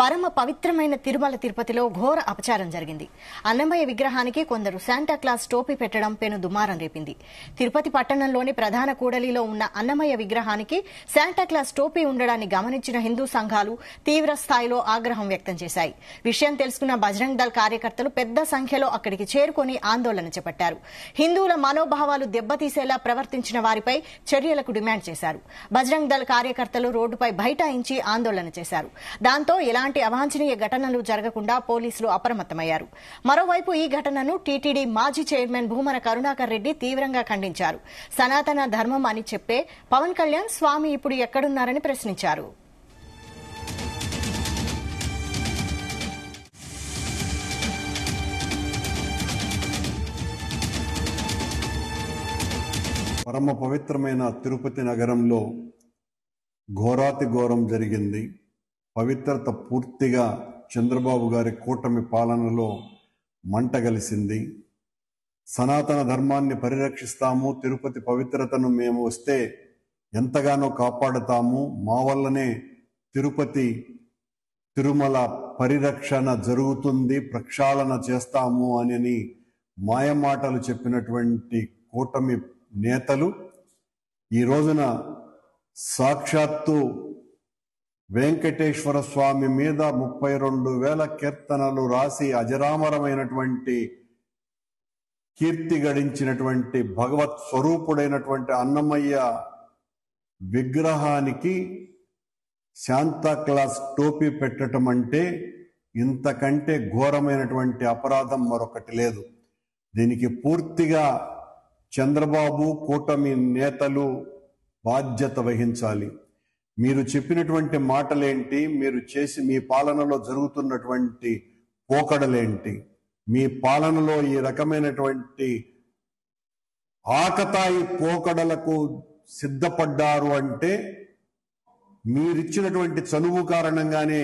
పరమ పవిత్రమైన తిరుమల తిరుపతిలో ఘోర అపచారం జరిగింది. అన్నమయ్య విగ్రహానికి కొందరు శాంటాక్లాస్ టోపీ పెట్టడం పెను దుమారం రేపింది. తిరుపతి పట్టణంలోని ప్రధాన కూడలిలో ఉన్న అన్నమయ్య విగ్రహానికి శాంటాక్లాస్ టోపీ ఉండడాన్ని గమనించిన హిందూ సంఘాలు తీవ్ర స్థాయిలో ఆగ్రహం వ్యక్తం చేశాయి. విషయం తెలుసుకున్న బజరంగ్ దళ్ కార్యకర్తలు పెద్ద సంఖ్యలో అక్కడికి చేరుకుని ఆందోళన చేపట్టారు. హిందువుల మనోభావాలు దెబ్బతీసేలా ప్రవర్తించిన వారిపై చర్యలకు డిమాండ్ చేశారు. బజరంగ్ దళ్ కార్యకర్తలు రోడ్డుపై బైఠాయించి ఆందోళన చేశారు. దాంతో ఎలాంటి అవాంఛనీయ ఘటనలు జరగకుండా పోలీసులు అప్రమత్తమయ్యారు. మరోవైపు ఈ ఘటనను టీటీడీ మాజీ చైర్మన్ భూమన కరుణాకర్ రెడ్డి తీవ్రంగా ఖండించారు. సనాతన ధర్మం అని చెప్పే పవన్ కళ్యాణ్ స్వామి ఇప్పుడు ఎక్కడున్నారని ప్రశ్నించారు. పరమ పవిత్రమైన తిరుపతి నగరంలో ఘోరాతి ఘోరం జరిగింది. పవిత్రత పూర్తిగా చంద్రబాబు గారి కూటమి పాలనలో మంటగలిసింది. సనాతన ధర్మాన్ని పరిరక్షిస్తాము, తిరుపతి పవిత్రతను మేము వస్తే ఎంతగానో కాపాడుతాము, మా వల్లనే తిరుపతి తిరుమల పరిరక్షణ జరుగుతుంది, ప్రక్షాళన చేస్తాము అని మాయమాటలు చెప్పినటువంటి కూటమి నేతలు ఈ రోజున సాక్షాత్తు వెంకటేశ్వర స్వామి మీద 32,000 కీర్తనలు రాసి అజరామరమైనటువంటి కీర్తి గడించినటువంటి భగవత్ స్వరూపుడైనటువంటి అన్నమయ్య విగ్రహానికి శాంతాక్లాస్ టోపీ పెట్టడం అంటే ఇంతకంటే ఘోరమైనటువంటి అపరాధం మరొకటి లేదు. దీనికి పూర్తిగా చంద్రబాబు కూటమి నేతలు బాధ్యత వహించాలి. మీరు చెప్పినటువంటి మాటలేంటి, మీరు చేసి మీ పాలనలో జరుగుతున్నటువంటి పోకడలేంటి, మీ పాలనలో ఈ రకమైనటువంటి ఆకతాయి పోకడలకు సిద్ధపడ్డారు అంటే మీరిచ్చినటువంటి చనువు కారణంగానే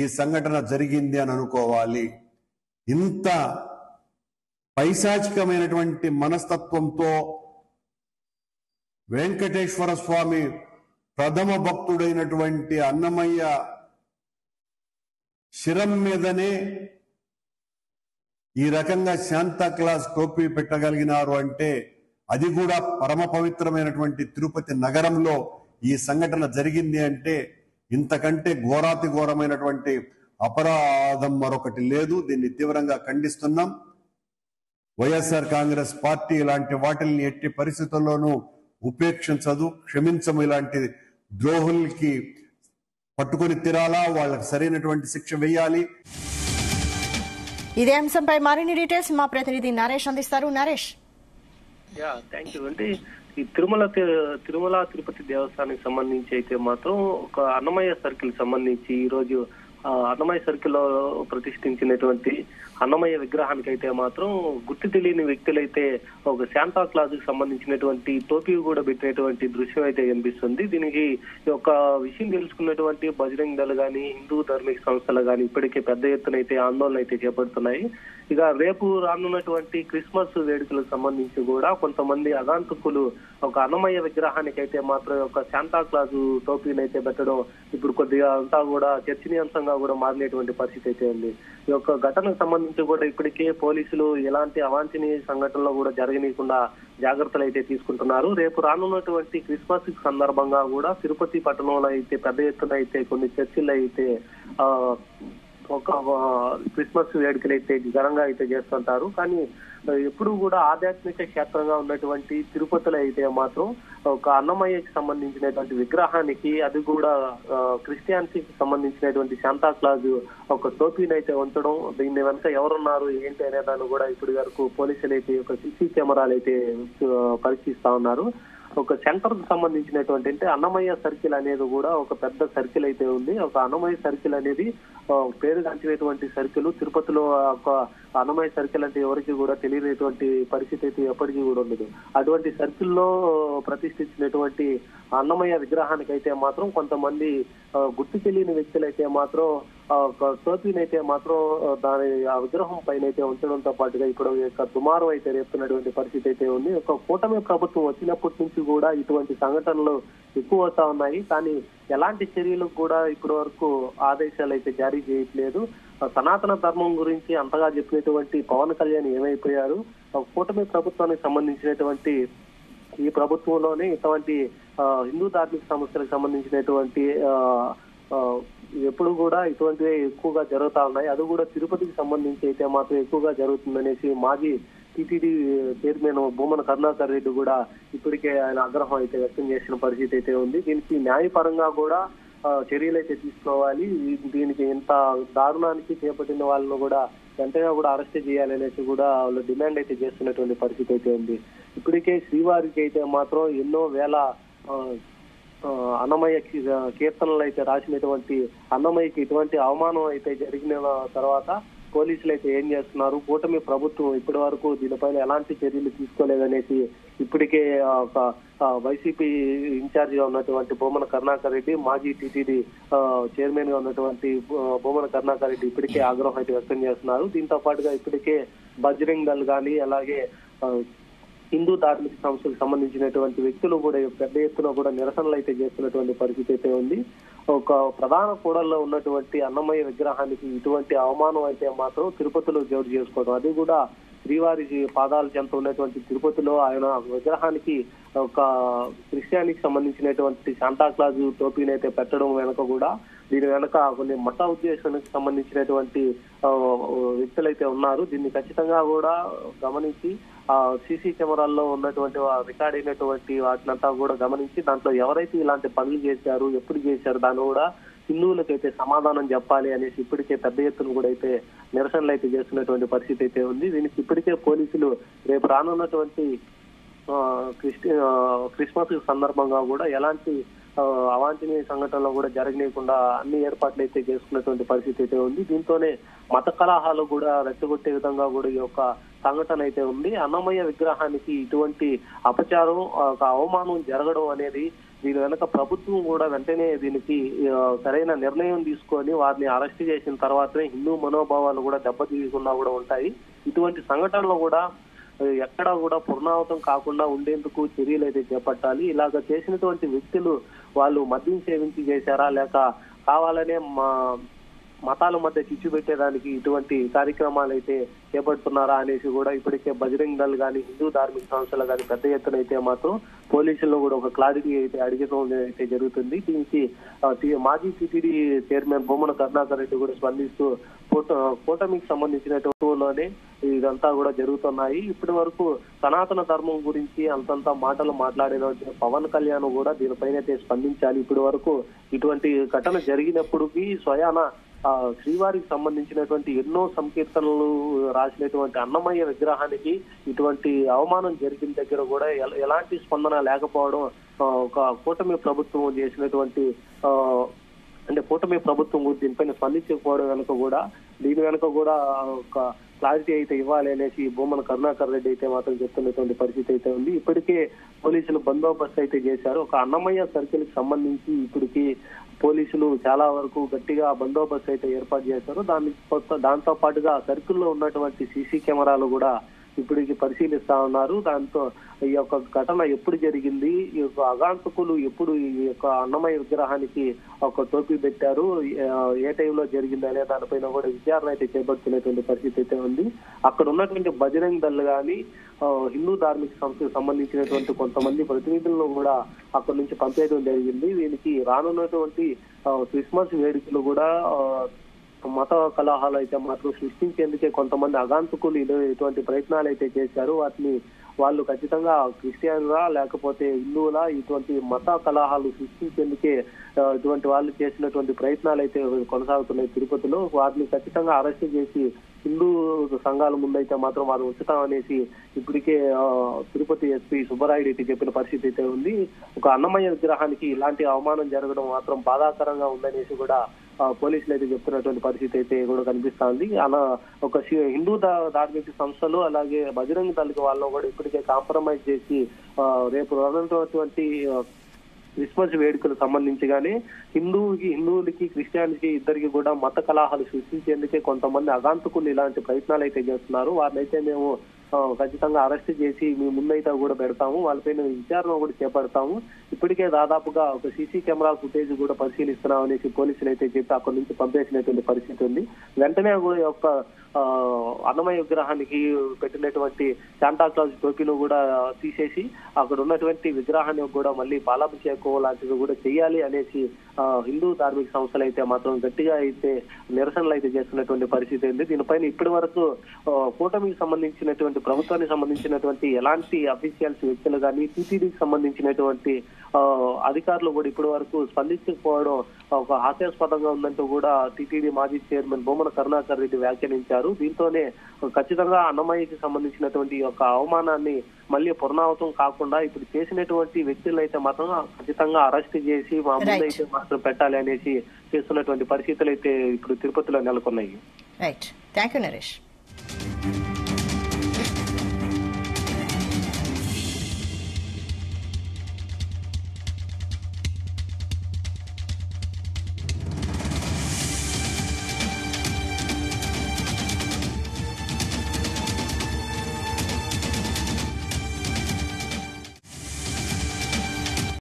ఈ సంఘటన జరిగింది అని అనుకోవాలి. ఇంత పైశాచికమైనటువంటి మనస్తత్వంతో వెంకటేశ్వర స్వామి ప్రథమ భక్తుడైనటువంటి అన్నమయ్య శిరం మీదనే ఈ రకంగా శాంతాక్లాస్ టోపీ పెట్టగలిగినారు అంటే, అది కూడా పరమ పవిత్రమైనటువంటి తిరుపతి నగరంలో ఈ సంఘటన జరిగింది అంటే ఇంతకంటే ఘోరాతి ఘోరమైనటువంటి అపరాధం మరొకటి లేదు. దీన్ని తీవ్రంగా ఖండిస్తున్నాం. వైఎస్ఆర్ కాంగ్రెస్ పార్టీ ఇలాంటి వాటిల్ని ఎట్టి పరిస్థితుల్లోనూ ఉపేక్షించదు, క్షమించము. ఇలాంటి ద్రోహులకి పట్టుకొని తిరాలా, వాళ్ళకి సరైనటువంటి శిక్ష వేయాలి. ఇదే అంశంపై మరిన్ని డీటెయిల్స్ మా ప్రతినిధి నరేష్ అందిస్తారు. నరేష్. Thank you. అంటే ఈ తిరుమల తిరుపతి దేవస్థానానికి సంబంధించి అయితే మాత్రం ఒక అన్నమయ్య సర్కిల్ సంబంధించి ఈ రోజు అన్నమయ్య సర్కిల్ లో ప్రతిష్ఠించినటువంటి అన్నమయ్య విగ్రహానికి అయితే మాత్రం గుర్తు తెలియని వ్యక్తులైతే ఒక శాంతా క్లాజ్ కి సంబంధించినటువంటి టోపీ కూడా పెట్టినటువంటి దృశ్యం అయితే కనిపిస్తుంది. దీనికి ఒక విషయం తెలుసుకున్నటువంటి బజరంగ్ దళ్ గాని, హిందూ ధార్మిక సంస్థలు గాని ఇప్పటికే పెద్ద ఎత్తున అయితే ఆందోళన అయితే చేపడుతున్నాయి. ఇక రేపు రానున్నటువంటి క్రిస్మస్ వేడుకలకు సంబంధించి కూడా కొంతమంది అగాంతకులు ఒక అన్నమయ్య విగ్రహానికి అయితే మాత్రం ఒక శాంతా క్లాజ్ టోపీని అయితే పెట్టడం ఇప్పుడు కొద్దిగా అంతా కూడా చర్చనీయాంశంగా కూడా మారినటువంటి పరిస్థితి అయితే ఉంది. ఈ యొక్క ఘటనకు సంబంధించి కూడా ఇప్పటికే పోలీసులు ఎలాంటి అవాంఛనీయ సంఘటనలు కూడా జరగనీయకుండా జాగ్రత్తలు అయితే తీసుకుంటున్నారు. రేపు రానున్నటువంటి క్రిస్మస్ సందర్భంగా కూడా తిరుపతి పట్టణంలో అయితే పెద్ద ఎత్తున అయితే కొన్ని చర్చిలు అయితే ఒక క్రిస్మస్ వేడుకలు అయితే ఘనంగా అయితే చేస్తుంటారు. కానీ ఎప్పుడు కూడా ఆధ్యాత్మిక క్షేత్రంగా ఉన్నటువంటి తిరుపతిలో అయితే మాత్రం ఒక అన్నమయ్యకి సంబంధించినటువంటి విగ్రహానికి, అది కూడా క్రిస్టియానిటీకి సంబంధించినటువంటి శాంతాక్లాజ్ ఒక టోపీని అయితే ఉంచడం, దీన్ని వెనక ఎవరున్నారు ఏంటి అనే దాన్ని కూడా ఇప్పటి వరకు పోలీసులు అయితే ఒక సీసీ కెమెరాలు అయితే పరీక్షిస్తా ఉన్నారు. ఒక సెంటర్ కు సంబంధించినటువంటి అంటే అన్నమయ్య సర్కిల్ అనేది కూడా ఒక పెద్ద సర్కిల్ అయితే ఉంది. ఒక అన్నమయ్య సర్కిల్ అనేది పేరుగాంచినటువంటి సర్కిల్. తిరుపతిలో ఒక అన్నమయ్య సర్కిల్ అంటే ఎవరికి కూడా తెలియనటువంటి పరిస్థితి అయితే ఎప్పటికీ కూడా ఉండదు. అటువంటి సర్కిల్లో ప్రతిష్ఠించినటువంటి అన్నమయ్య విగ్రహానికి అయితే మాత్రం కొంతమంది గుర్తు తెలియని వ్యక్తులు అయితే మాత్రం టోపీని అయితే మాత్రం దాని ఆ విగ్రహం పైన అయితే ఉంచడంతో పాటుగా ఇప్పుడు దుమారం అయితే రేపుతున్నటువంటి పరిస్థితి అయితే ఉంది. ఒక కూటమి ప్రభుత్వం వచ్చినప్పటి నుంచి కూడా ఇటువంటి సంఘటనలు ఎక్కువ అవుతా ఉన్నాయి. కానీ ఎలాంటి చర్యలకు కూడా ఇప్పటి వరకు ఆదేశాలు అయితే జారీ చేయట్లేదు. సనాతన ధర్మం గురించి అంతగా చెప్పినటువంటి పవన్ కళ్యాణ్ ఏమైపోయారు? కూటమి ప్రభుత్వానికి సంబంధించినటువంటి ఈ ప్రభుత్వంలోనే ఇటువంటి హిందూ ధార్మిక సంస్థలకు సంబంధించినటువంటి ఎప్పుడు కూడా ఇటువంటివి ఎక్కువగా జరుగుతా ఉన్నాయి. అది కూడా తిరుపతికి సంబంధించి అయితే మాత్రం ఎక్కువగా జరుగుతుందనేసి మాజీ టీటీడీ చైర్మన్ భూమన కరుణాకర్ రెడ్డి కూడా ఇప్పటికే ఆయన ఆగ్రహం అయితే వ్యక్తం చేసిన పరిస్థితి అయితే ఉంది. దీనికి న్యాయపరంగా కూడా చర్యలు అయితే తీసుకోవాలి. దీనికి ఇంత దారుణానికి చేపట్టిన వాళ్ళను కూడా వెంటనే కూడా అరెస్ట్ చేయాలనేసి కూడా వాళ్ళు డిమాండ్ అయితే చేస్తున్నటువంటి పరిస్థితి అయితే ఉంది. ఇప్పటికే శ్రీవారికి అయితే మాత్రం ఎన్నో వేల అన్నమయ్య కీర్తనలు అయితే రాసినటువంటి అన్నమయ్యకి ఇటువంటి అవమానం అయితే జరిగిన తర్వాత పోలీసులు అయితే ఏం చేస్తున్నారు? కూటమి ప్రభుత్వం ఇప్పటి వరకు దీనిపైన ఎలాంటి చర్యలు తీసుకోలేదనేసి ఇప్పటికే ఒక వైసీపీ ఇన్ఛార్జ్ గా ఉన్నటువంటి భూమన కరుణాకర్ రెడ్డి, మాజీ టీటీడీ చైర్మన్ గా ఉన్నటువంటి భూమన కరుణాకర్ రెడ్డి ఇప్పటికే ఆగ్రహం అయితే వ్యక్తం చేస్తున్నారు. దీంతో పాటుగా ఇప్పటికే బజరంగ్ దళ్ కానీ అలాగే హిందూ ధార్మిక సంస్థలకు సంబంధించినటువంటి వ్యక్తులు కూడా పెద్ద ఎత్తున కూడా నిరసనలు అయితే చేస్తున్నటువంటి పరిస్థితి అయితే ఉంది. ఒక ప్రధాన కూడల్లో ఉన్నటువంటి అన్నమయ్య విగ్రహానికి ఇటువంటి అవమానం అయితే మాత్రం తిరుపతిలో జోడు చేసుకోవడం, అది కూడా శ్రీవారి పాదాల చెంత ఉన్నటువంటి తిరుపతిలో ఆయన విగ్రహానికి ఒక క్రిస్టియానికి సంబంధించినటువంటి శాంటాక్లాజ్ టోపీని అయితే పెట్టడం వెనక కూడా దీని వెనక కొన్ని మత ఉద్దేశానికి సంబంధించినటువంటి వ్యక్తులైతే ఉన్నారు. దీన్ని ఖచ్చితంగా కూడా గమనించి సీసీ కెమెరాల్లో ఉన్నటువంటి రికార్డ్ అయినటువంటి వాటినంతా కూడా గమనించి దాంట్లో ఎవరైతే ఇలాంటి పనులు చేశారు, ఎప్పుడు చేశారు, దాన్ని కూడా హిందువులకైతే సమాధానం చెప్పాలి అనేసి ఇప్పటికే పెద్ద ఎత్తున కూడా అయితే నిరసనలు అయితే చేస్తున్నటువంటి పరిస్థితి అయితే ఉంది. దీనికి ఇప్పటికే పోలీసులు రేపు రానున్నటువంటి క్రిస్మస్ సందర్భంగా కూడా ఎలాంటి అవాంఛనీయ సంఘటనలు కూడా జరగనీయకుండా అన్ని ఏర్పాట్లు అయితే చేసుకున్నటువంటి పరిస్థితి అయితే ఉంది. దీంతోనే మత కలహాలు కూడా రెచ్చగొట్టే విధంగా కూడా ఈ యొక్క సంఘటన అయితే ఉంది. అన్నమయ్య విగ్రహానికి ఇటువంటి అపచారం, అవమానం జరగడం అనేది దీని వెనక ప్రభుత్వం కూడా వెంటనే దీనికి సరైన నిర్ణయం తీసుకొని వారిని అరెస్ట్ చేసిన తర్వాతనే హిందూ మనోభావాలు కూడా దెబ్బతీయకుండా కూడా ఉంటాయి. ఇటువంటి సంఘటనలు కూడా ఎక్కడా కూడా పునరావృతం కాకుండా ఉండేందుకు చర్యలు అయితే చేపట్టాలి. ఇలాగ చేసినటువంటి వ్యక్తులు వాళ్ళు మద్యం సేవించి చేశారా లేక కావాలనే మతాల మధ్య చిచ్చు పెట్టేదానికి ఇటువంటి కార్యక్రమాలు అయితే చేపడుతున్నారా అనేసి కూడా ఇప్పటికే బజరంగ్ దళ్ కానీ హిందూ ధార్మిక సంస్థలు కానీ పెద్ద ఎత్తున అయితే మాత్రం పోలీసుల్లో కూడా ఒక క్లారిటీ అయితే అడిగడం అయితే జరుగుతుంది. దీనికి మాజీ టీటీడీ చైర్మన్ భూమన కరుణాకర్ రెడ్డి కూడా స్పందిస్తూ కూటమికి సంబంధించినలోనే ఇదంతా కూడా జరుగుతున్నాయి. ఇప్పటి వరకు సనాతన ధర్మం గురించి అంతంత మాటలు మాట్లాడిన పవన్ కళ్యాణ్ కూడా దీనిపైన అయితే స్పందించాలి. ఇప్పటి వరకు ఇటువంటి ఘటన జరిగినప్పటికీ స్వయాన శ్రీవారికి సంబంధించినటువంటి ఎన్నో సంకీర్తనలు రాసినటువంటి అన్నమయ్య విగ్రహానికి ఇటువంటి అవమానం జరిగిన దగ్గర కూడా ఎలాంటి స్పందన లేకపోవడం ఒక కూటమి ప్రభుత్వం చేసినటువంటి అంటే కూటమి ప్రభుత్వం దీనిపైన స్పందించకపోవడం వెనుక కూడా దీని వెనుక కూడా ఒక క్లారిటీ అయితే ఇవ్వాలి అనేసి భూమన కరుణాకర్ రెడ్డి అయితే మాత్రం చెప్తున్నటువంటి పరిస్థితి అయితే ఉంది. ఇప్పటికే పోలీసులు బందోబస్తు అయితే చేశారు. ఒక అన్నమయ్య సర్కిల్ కి సంబంధించి ఇప్పటికి పోలీసులు చాలా వరకు గట్టిగా బందోబస్తు అయితే ఏర్పాటు చేశారు. దాంతో పాటుగా సర్కిల్లో ఉన్నటువంటి సీసీ కెమెరాలు కూడా ఇప్పటికి పరిశీలిస్తా ఉన్నారు. దాంతో ఈ యొక్క ఘటన ఎప్పుడు జరిగింది, ఈ యొక్క అగాంతకులు ఎప్పుడు ఈ యొక్క అన్నమయ్య విగ్రహానికి ఒక టోపీ పెట్టారు, ఏ టైంలో జరిగింది అనే దానిపైన కూడా విచారణ అయితే చేపడుతున్నటువంటి పరిస్థితి అయితే ఉంది. అక్కడ ఉన్నటువంటి బజరంగ్ దళ్ కానీ హిందూ ధార్మిక సంస్థకు సంబంధించినటువంటి కొంతమంది ప్రతినిధులను కూడా అక్కడి నుంచి పంపేయడం జరిగింది. దీనికి రానున్నటువంటి క్రిస్మస్ వేడుకలు కూడా మత కలహాలు అయితే మాత్రం సృష్టించేందుకే కొంతమంది అగాంతకులు ఇటువంటి ప్రయత్నాలు అయితే చేశారు. వాటిని వాళ్ళు ఖచ్చితంగా క్రిస్టియన్లా లేకపోతే హిందువులా ఇటువంటి మత కలహాలు సృష్టించేందుకే ఇటువంటి వాళ్ళు చేసినటువంటి ప్రయత్నాలు అయితే కొనసాగుతున్నాయి తిరుపతిలో. వాటిని ఖచ్చితంగా అరెస్ట్ చేసి హిందూ సంఘాల ముందైతే మాత్రం వారు ఉంచుతామనేసి ఇప్పటికే తిరుపతి ఎస్పీ సుబ్బరాయుడు అయితే చెప్పిన పరిస్థితి అయితే ఉంది. ఒక అన్నమయ్య విగ్రహానికి ఇలాంటి అవమానం జరగడం మాత్రం బాధాకరంగా ఉందనేసి కూడా పోలీసులు అయితే చెప్తున్నటువంటి పరిస్థితి అయితే కూడా కనిపిస్తుంది. ఒక హిందూ ధార్మిక సంస్థలు అలాగే బజరంగ్ దళ్ వాళ్ళను కూడా ఇప్పటికే కాంప్రమైజ్ చేసి రేపు రానున్నటువంటి క్రిస్మస్ వేడుకలకు సంబంధించి కానీ హిందువులకి క్రిస్టియానిటీ ఇద్దరికి కూడా మత కలహాలు సృష్టించేందుకే కొంతమంది అగాంతకులు ఇలాంటి ప్రయత్నాలు అయితే చేస్తున్నారు. వారినైతే మేము ఖచ్చితంగా అరెస్ట్ చేసి మీ ముందైతే కూడా పెడతాము, వాళ్ళపైన విచారణ కూడా చేపడతాము. ఇప్పటికే దాదాపుగా ఒక సీసీ కెమెరా ఫుటేజ్ కూడా పరిశీలిస్తున్నాం అనేసి పోలీసులు అయితే చెప్పి అక్కడి నుంచి పంపేసినటువంటి పరిస్థితి ఉంది. వెంటనే యొక్క అన్నమయ్య విగ్రహానికి పెట్టినటువంటి శాంటాక్లాజ్ టోపీను కూడా తీసేసి అక్కడ ఉన్నటువంటి విగ్రహాన్ని కూడా మళ్ళీ పాలాభిషేకం లాంటివి కూడా చేయాలి అనేసి హిందూ ధార్మిక సంస్థలు అయితే మాత్రం గట్టిగా అయితే నిరసనలు అయితే చేస్తున్నటువంటి పరిస్థితి ఉంది. దీనిపైన ఇప్పటి వరకు కూటమికి సంబంధించినటువంటి ప్రభుత్వానికి సంబంధించినటువంటి ఎలాంటి అఫీషియల్స్ వ్యక్తులు కానీ టీటీడీకి సంబంధించినటువంటి అధికారులు కూడా ఇప్పటి వరకు స్పందించకపోవడం ఒక హాస్యాస్పదంగా ఉందంటూ కూడా టీటీడీ మాజీ చైర్మన్ భూమన కరుణాకర్ రెడ్డి వ్యాఖ్యానించారు. దీంతోనే ఖచ్చితంగా అన్నమయ్యకి సంబంధించినటువంటి యొక్క అవమానాన్ని మళ్ళీ పునరావృతం కాకుండా ఇప్పుడు చేసినటువంటి వ్యక్తులను అయితే మాత్రం ఖచ్చితంగా అరెస్ట్ చేసి మా ముందైతే మాత్రం పెట్టాలి అనేసి చేస్తున్నటువంటి పరిస్థితులు అయితే ఇప్పుడు తిరుపతిలో నెలకొన్నాయి. Right, thank you Naresh.